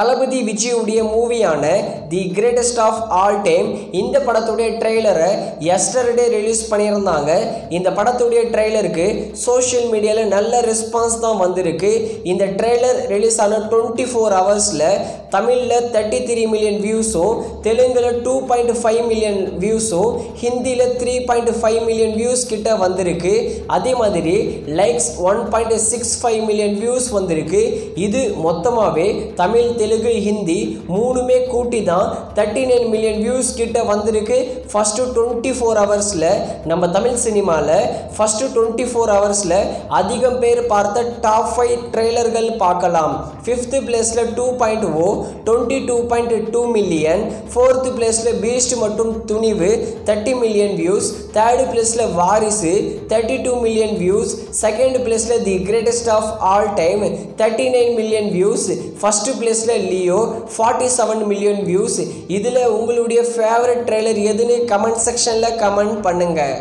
தளபதி விஜயுடைய மூவியான the greatest of all time இந்த படத்துடைய ட்ரெய்லரை எஸ்டர்டே ரிலீஸ் பண்ணியிருந்தாங்க. இந்த படத்துடைய ட்ரெய்லருக்கு சோஷியல் மீடியாவில் நல்ல ரெஸ்பான்ஸ் தான் வந்திருக்கு. இந்த ட்ரெய்லர் ரிலீஸ் ஆன 24 ஹவர்ஸில் தமிழில் 33 மில்லியன் வியூஸும், தெலுங்கில் 2.5 மில்லியன் வியூஸும், ஹிந்தியில் 3.5 மில்லியன் வியூஸ் கிட்ட வந்திருக்கு. அதே மாதிரி லைக்ஸ் 1.65 மில்லியன் வியூஸ் வந்திருக்கு. இது மொத்தமாகவே தமிழ், தெலுங்கு, ஹிந்தி மூணுமே கூட்டி தான் 39 மில்லியன் வியூஸ் கிட்ட வந்திருக்கு. ஃபஸ்ட்டு 24 ஹவர்ஸில் நம்ம தமிழ் சினிமாவில் ஃபஸ்ட்டு 24 ஹவர்ஸில் அதிகம் பேர் பார்த்த டாப் 5 ட்ரெய்லர்கள் பார்க்கலாம். 5th பிளேஸில் 2.0 22.2 மில்லியன், 4th பிளேஸில் பீஸ்ட் மற்றும் துணிவு 30 மில்லியன் வியூஸ், 3rd பிளேஸில் வாரிசு 32 மில்லியன் வியூஸ், 2nd பிளேஸில் the greatest of all time 39 million views, 1st பிளேஸில் லியோ 47 மில்லியன் வியூஸ். இதில் உங்களுடைய ஃபேவரட் ட்ரெய்லர் எதுன்னு கமெண்ட் செக்ஷனில் கமெண்ட் பண்ணுங்கள்.